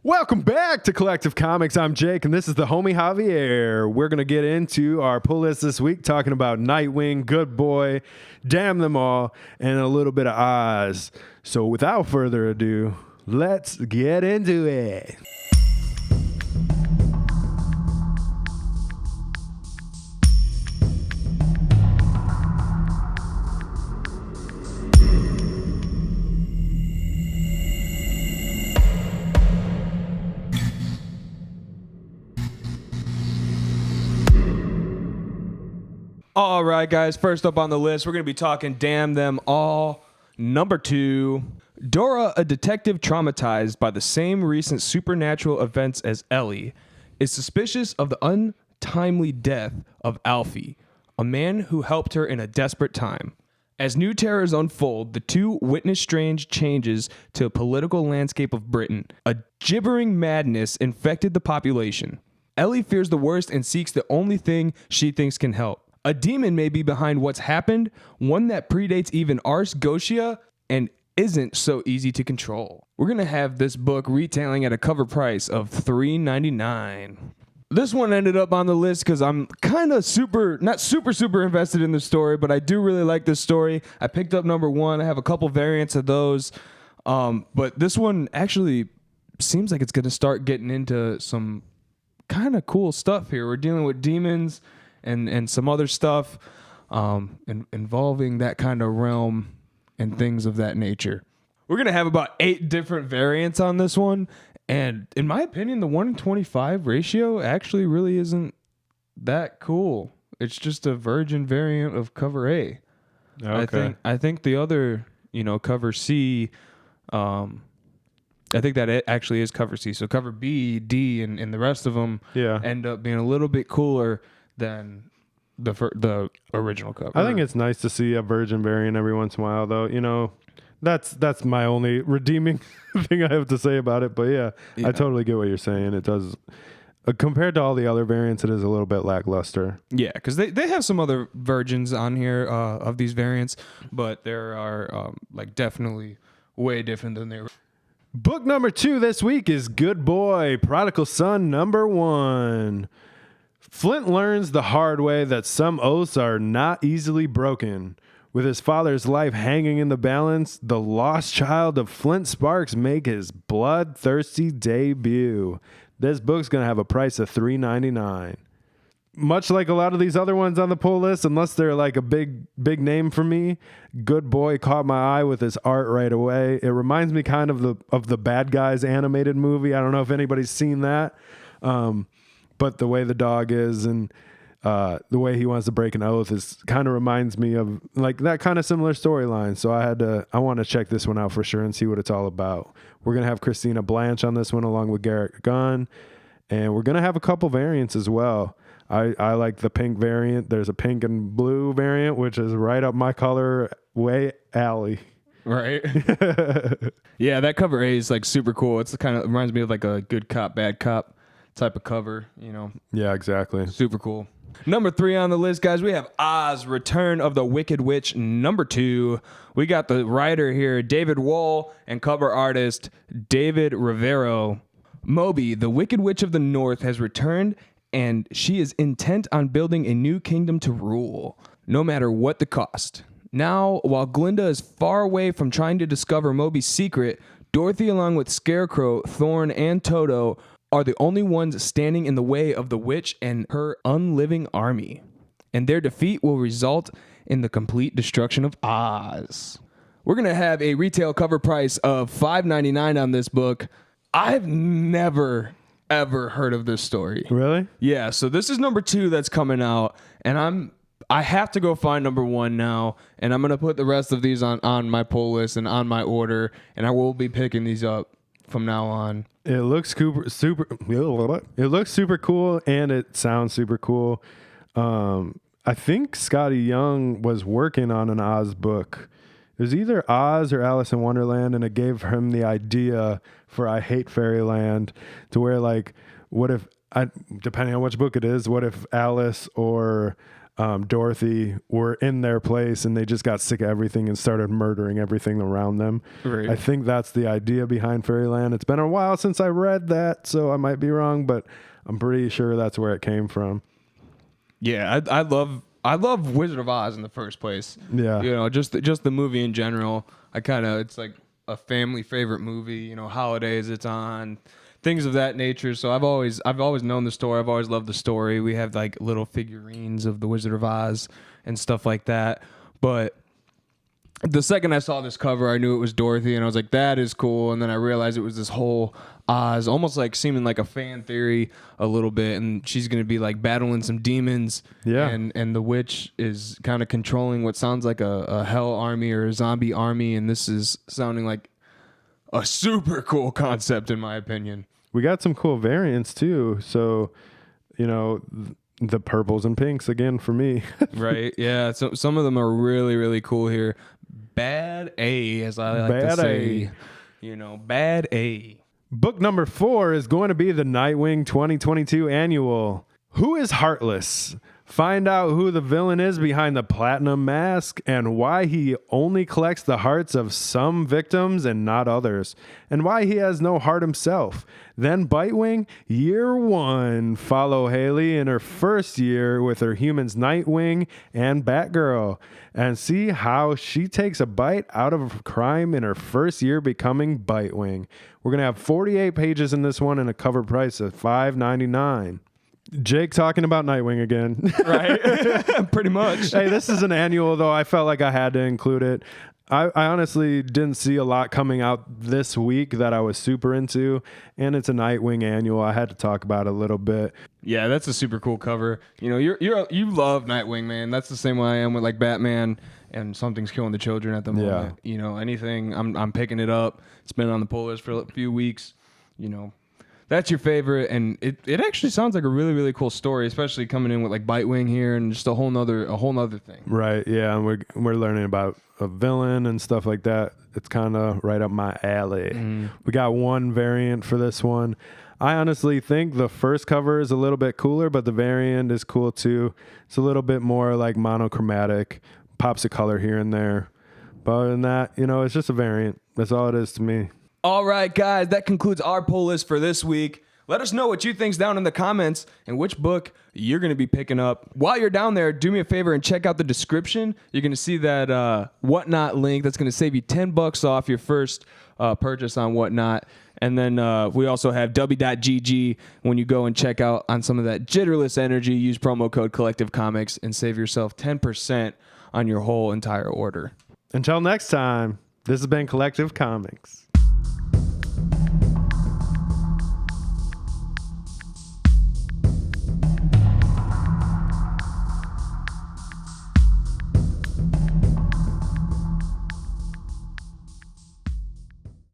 Welcome back to Collective Comics. I'm Jake, and this is the homie Javier. We're going to get into our pull list this week, talking about Nightwing, Good Boy, Damn Them All, and a little bit of Oz. So without further ado, let's get into it. All right, guys, first up on the list, we're going to be talking Damn Them All. Number 2, Dora, a detective traumatized by the same recent supernatural events as Ellie, is suspicious of the untimely death of Alfie, a man who helped her in a desperate time. As new terrors unfold, the two witness strange changes to the political landscape of Britain. A gibbering madness infected the population. Ellie fears the worst and seeks the only thing she thinks can help. A demon may be behind what's happened, one that predates even Ars Goetia and isn't so easy to control. We're going to have this book retailing at a cover price of $3.99. This one ended up on the list because I'm kind of not super invested in the story, but I do really like this story. I picked up number 1. I have a couple variants of those, but this one actually seems like it's going to start getting into some kind of cool stuff here. We're dealing with demons and some other stuff involving that kind of realm and things of that nature. We're going to have about 8 different variants on this one, and in my opinion, the 1-in-25 ratio actually really isn't that cool. It's just a virgin variant of cover A. Okay. I think the other, cover C, I think that it actually is cover C. So cover B, D, and the rest of them end up being a little bit cooler than the original cover. I think it's nice to see a virgin variant every once in a while, though. That's my only redeeming thing I have to say about it. But yeah, I totally get what you're saying. It does, compared to all the other variants, it is a little bit lackluster. Yeah, because they have some other virgins on here of these variants, but there are definitely way different than they were. Book number 2 this week is Good Boy, Prodigal Son number 1. Flint learns the hard way that some oaths are not easily broken. With his father's life hanging in the balance, the lost child of Flint Sparks make his bloodthirsty debut. This book's going to have a price of $3.99. Much like a lot of these other ones on the pull list, unless they're like a big name for me, Good Boy caught my eye with his art right away. It reminds me kind of the Bad Guys animated movie. I don't know if anybody's seen that. But the way the dog is and the way he wants to break an oath is kind of reminds me of like that kind of similar storyline. So I want to check this one out for sure and see what it's all about. We're going to have Christina Blanche on this one along with Garrett Gunn. And we're going to have a couple variants as well. I like the pink variant. There's a pink and blue variant, which is right up my color way alley. Right. Yeah, that cover A is like super cool. It reminds me of like a good cop, bad cop type of cover, Yeah, exactly. Super cool. Number 3 on the list, guys, we have Oz, Return of the Wicked Witch, number 2. We got the writer here, David Wall, and cover artist, David Rivero. Moby, the Wicked Witch of the North, has returned, and she is intent on building a new kingdom to rule, no matter what the cost. Now, while Glinda is far away from trying to discover Moby's secret, Dorothy, along with Scarecrow, Thorn, and Toto, are the only ones standing in the way of the witch and her unliving army. And their defeat will result in the complete destruction of Oz. We're going to have a retail cover price of $5.99 on this book. I've never, ever heard of this story. Really? Yeah, so this is number 2 that's coming out, and I have to go find number 1 now, and I'm going to put the rest of these on my pull list and on my order, and I will be picking these up from now on. It looks super. It looks super cool, and it sounds super cool. I think Scotty Young was working on an Oz book. It was either Oz or Alice in Wonderland, and it gave him the idea for I Hate Fairyland, to where like, what if depending on which book it is, what if Alice or Dorothy were in their place and they just got sick of everything and started murdering everything around them. Right. I think that's the idea behind Fairyland. It's been a while since I read that, so I might be wrong, but I'm pretty sure that's where it came from. Yeah, I love Wizard of Oz in the first place. Yeah. You know, just the movie in general. It's like a family favorite movie. You know, holidays it's on, things of that nature. So I've always known the story. I've always loved the story. We have like little figurines of the Wizard of Oz and stuff like that. But the second I saw this cover, I knew it was Dorothy, and I was like, that is cool. And then I realized it was this whole Oz, almost like seeming like a fan theory a little bit. And she's going to be like battling some demons. Yeah. And the witch is kind of controlling what sounds like a hell army or a zombie army. And this is sounding like a super cool concept, in my opinion. We got some cool variants too. So, you know, the purples and pinks again for me. Right. Yeah. So some of them are really, really cool here. Bad A, as I like to say. You know, bad A. Book number 4 is going to be the Nightwing 2022 Annual. Who is Heartless? Find out who the villain is behind the platinum mask and why he only collects the hearts of some victims and not others, and why he has no heart himself. Then Bitewing, year 1. Follow Haley in her first year with her humans Nightwing and Batgirl, and see how she takes a bite out of crime in her first year becoming Bitewing. We're going to have 48 pages in this one and a cover price of $5.99. Jake talking about Nightwing again. Right. Pretty much. Hey, this is an annual, though. I felt like I had to include it. I honestly didn't see a lot coming out this week that I was super into, and it's a Nightwing annual. I had to talk about it a little bit. Yeah, that's a super cool cover. You know, you love Nightwing, man. That's the same way I am with like Batman and Something's Killing the Children at the moment. Yeah. You know, anything, I'm picking it up. It's been on the pull list for a few weeks. You know, that's your favorite, and it actually sounds like a really, really cool story, especially coming in with like Bitewing here and just a whole nother thing. Right, yeah, and we're learning about a villain and stuff like that. It's kind of right up my alley. We got one variant for this one. I honestly think the first cover is a little bit cooler, but the variant is cool too. It's a little bit more like monochromatic, pops of color here and there. But other than that, you know, it's just a variant. That's all it is to me. All right, guys, that concludes our poll list for this week. Let us know what you think's down in the comments and which book you're going to be picking up. While you're down there, do me a favor and check out the description. You're going to see that Whatnot link that's going to save you $10 off your first purchase on Whatnot. And then we also have Dubby.gg. When you go and check out on some of that jitterless energy, use promo code Collective Comics and save yourself 10% on your whole entire order. Until next time, this has been Collective Comics.